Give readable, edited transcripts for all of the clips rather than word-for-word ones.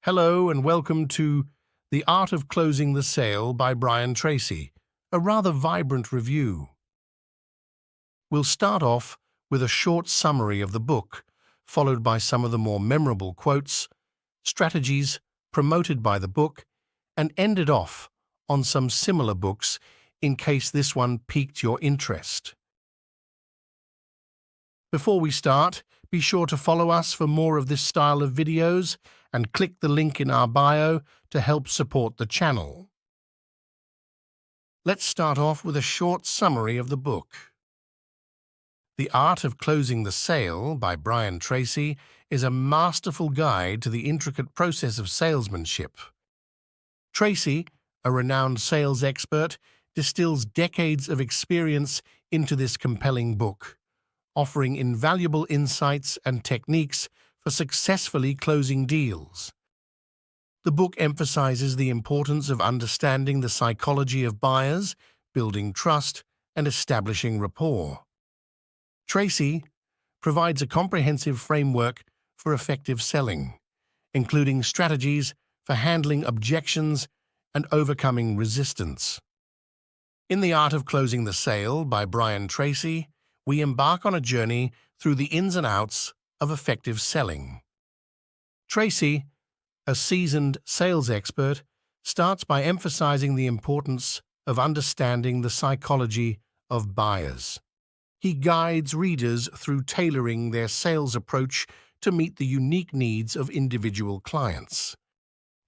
Hello and welcome to The Art of Closing the Sale by Brian Tracy, a rather vibrant review. We'll start off with a short summary of the book, followed by some of the more memorable quotes, strategies promoted by the book, and end it off on some similar books in case this one piqued your interest. Before we start, be sure to follow us for more of this style of videos and click the link in our bio to help support the channel. Let's start off with a short summary of the book. The Art of Closing the Sale by Brian Tracy is a masterful guide to the intricate process of salesmanship. Tracy, a renowned sales expert, distills decades of experience into this compelling book, offering invaluable insights and techniques for successfully closing deals. The book emphasizes the importance of understanding the psychology of buyers, building trust, and establishing rapport. Tracy provides a comprehensive framework for effective selling, including strategies for handling objections and overcoming resistance. In The Art of Closing the Sale by Brian Tracy, we embark on a journey through the ins and outs of effective selling. Tracy, a seasoned sales expert, starts by emphasizing the importance of understanding the psychology of buyers. He guides readers through tailoring their sales approach to meet the unique needs of individual clients.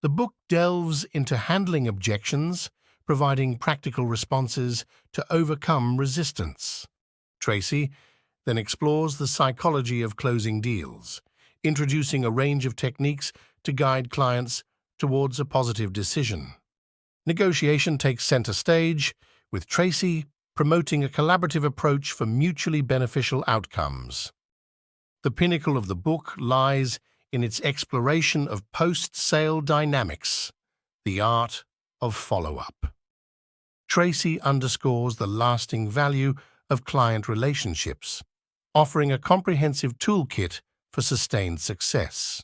The book delves into handling objections, providing practical responses to overcome resistance. Tracy then explores the psychology of closing deals, introducing a range of techniques to guide clients towards a positive decision. Negotiation takes center stage, with Tracy promoting a collaborative approach for mutually beneficial outcomes. The pinnacle of the book lies in its exploration of post-sale dynamics, the art of follow-up. Tracy underscores the lasting value of client relationships, offering a comprehensive toolkit for sustained success.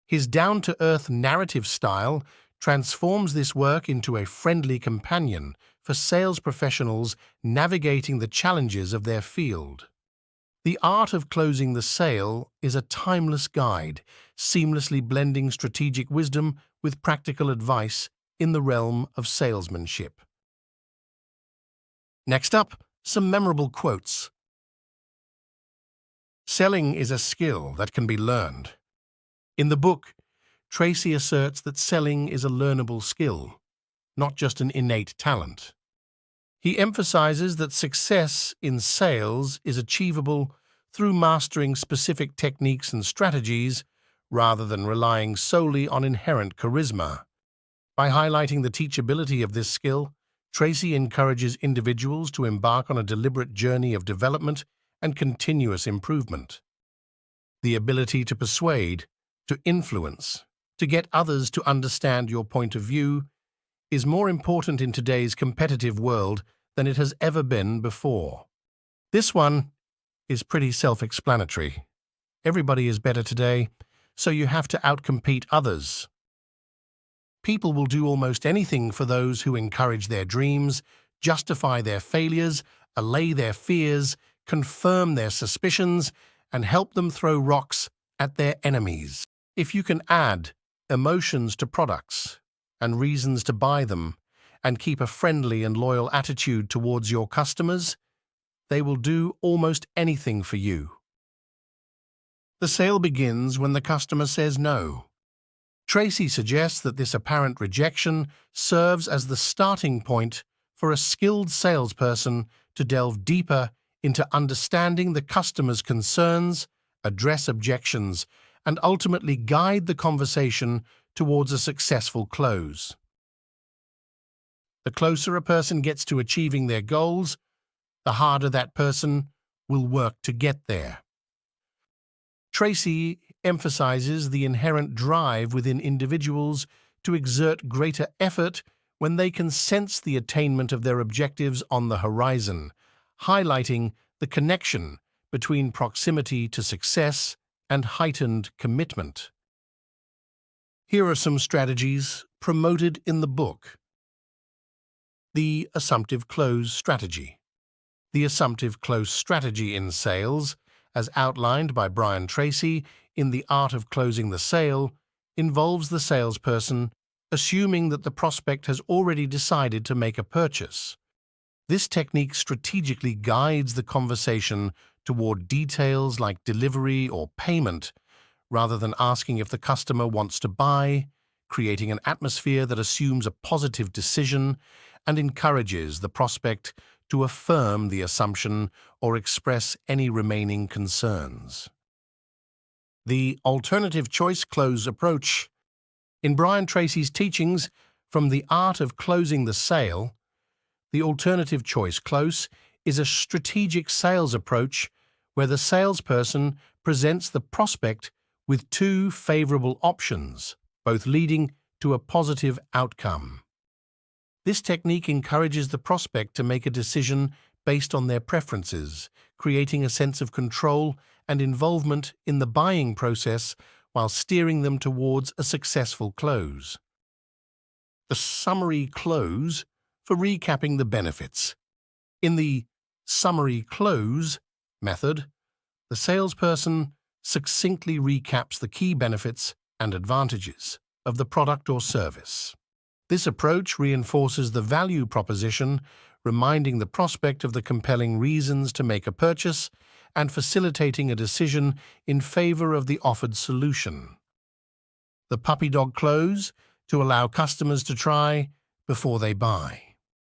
His down-to-earth narrative style transforms this work into a friendly companion for sales professionals navigating the challenges of their field. The Art of Closing the Sale is a timeless guide, seamlessly blending strategic wisdom with practical advice in the realm of salesmanship. Next up, some memorable quotes. Selling is a skill that can be learned. In the book, Tracy asserts that selling is a learnable skill, not just an innate talent. He emphasizes that success in sales is achievable through mastering specific techniques and strategies rather than relying solely on inherent charisma. By highlighting the teachability of this skill, Tracy encourages individuals to embark on a deliberate journey of development and continuous improvement. The ability to persuade, to influence, to get others to understand your point of view is more important in today's competitive world than it has ever been before. This one is pretty self-explanatory. Everybody is better today, so you have to outcompete others. People will do almost anything for those who encourage their dreams, justify their failures, allay their fears, confirm their suspicions, and help them throw rocks at their enemies. If you can add emotions to products and reasons to buy them and keep a friendly and loyal attitude towards your customers, they will do almost anything for you. The sale begins when the customer says no. Tracy suggests that this apparent rejection serves as the starting point for a skilled salesperson to delve deeper into understanding the customer's concerns, address objections, and ultimately guide the conversation towards a successful close. The closer a person gets to achieving their goals, the harder that person will work to get there. Tracy emphasizes the inherent drive within individuals to exert greater effort when they can sense the attainment of their objectives on the horizon, highlighting the connection between proximity to success and heightened commitment. Here are some strategies promoted in the book. The assumptive close strategy. The assumptive close strategy in sales, as outlined by Brian Tracy in The Art of Closing the Sale, involves the salesperson assuming that the prospect has already decided to make a purchase. This technique strategically guides the conversation toward details like delivery or payment, rather than asking if the customer wants to buy, creating an atmosphere that assumes a positive decision and encourages the prospect to affirm the assumption or express any remaining concerns. The alternative choice close approach. In Brian Tracy's teachings from The Art of Closing the Sale, the alternative choice close is a strategic sales approach where the salesperson presents the prospect with two favorable options, both leading to a positive outcome. This technique encourages the prospect to make a decision based on their preferences, creating a sense of control and involvement in the buying process while steering them towards a successful close. The summary close for recapping the benefits. In the summary close method, the salesperson succinctly recaps the key benefits and advantages of the product or service. This approach reinforces the value proposition, reminding the prospect of the compelling reasons to make a purchase and facilitating a decision in favor of the offered solution. The puppy dog close, to allow customers to try before they buy.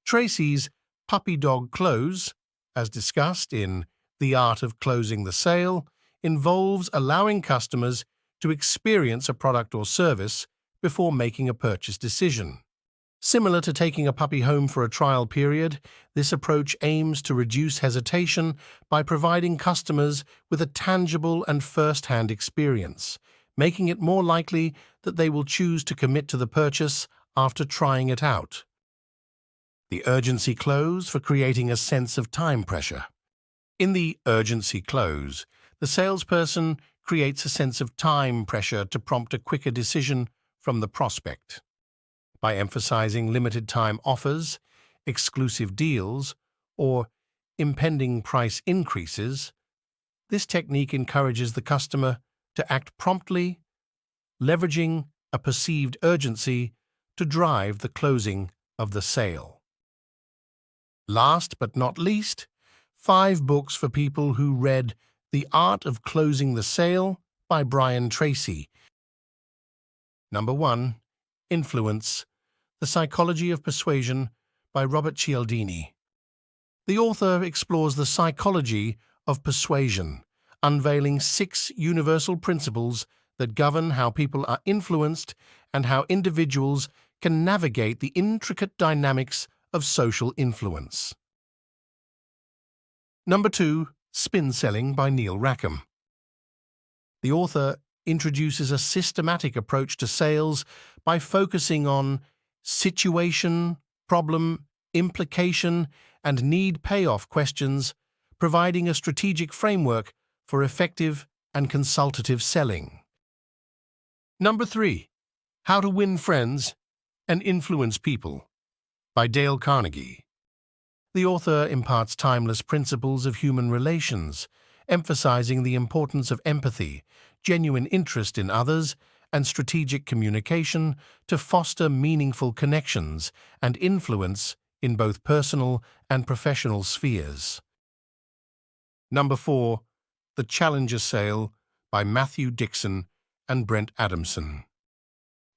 Tracy's puppy dog close, as discussed in The Art of Closing the Sale, involves allowing customers to experience a product or service before making a purchase decision. Similar to taking a puppy home for a trial period, this approach aims to reduce hesitation by providing customers with a tangible and first-hand experience, making it more likely that they will choose to commit to the purchase after trying it out. The urgency close for creating a sense of time pressure. In the urgency close, the salesperson creates a sense of time pressure to prompt a quicker decision from the prospect. By emphasizing limited time offers, exclusive deals, or impending price increases, this technique encourages the customer to act promptly, leveraging a perceived urgency to drive the closing of the sale. Last but not least, 5 books for people who read The Art of Closing the Sale by Brian Tracy. Number 1. Influence: The Psychology of Persuasion by Robert Cialdini. The author explores the psychology of persuasion, unveiling 6 universal principles that govern how people are influenced and how individuals can navigate the intricate dynamics of social influence. Number 2. Spin Selling by Neil Rackham. The author introduces a systematic approach to sales by focusing on situation, problem, implication, and need-payoff questions, providing a strategic framework for effective and consultative selling. Number 3. How to Win Friends and Influence People by Dale Carnegie. The author imparts timeless principles of human relations, emphasizing the importance of empathy, genuine interest in others, and strategic communication to foster meaningful connections and influence in both personal and professional spheres. Number 4. The Challenger Sale by Matthew Dixon and Brent Adamson.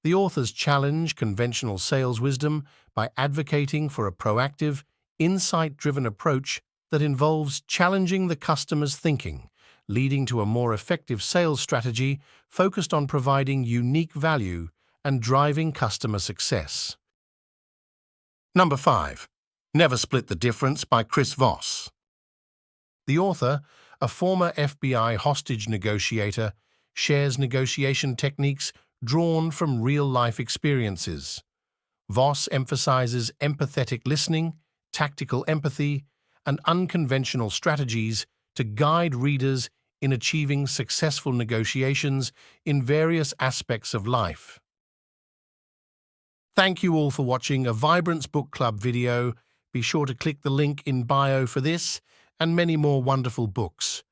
The authors challenge conventional sales wisdom by advocating for a proactive, insight-driven approach that involves challenging the customer's thinking, leading to a more effective sales strategy focused on providing unique value and driving customer success. Number 5. Never Split the Difference by Chris Voss. The author, a former FBI hostage negotiator, shares negotiation techniques drawn from real-life experiences. Voss emphasizes empathetic listening, tactical empathy, and unconventional strategies to guide readers in achieving successful negotiations in various aspects of life. Thank you all for watching a Vibrance Book Club video. Be sure to click the link in bio for this and many more wonderful books.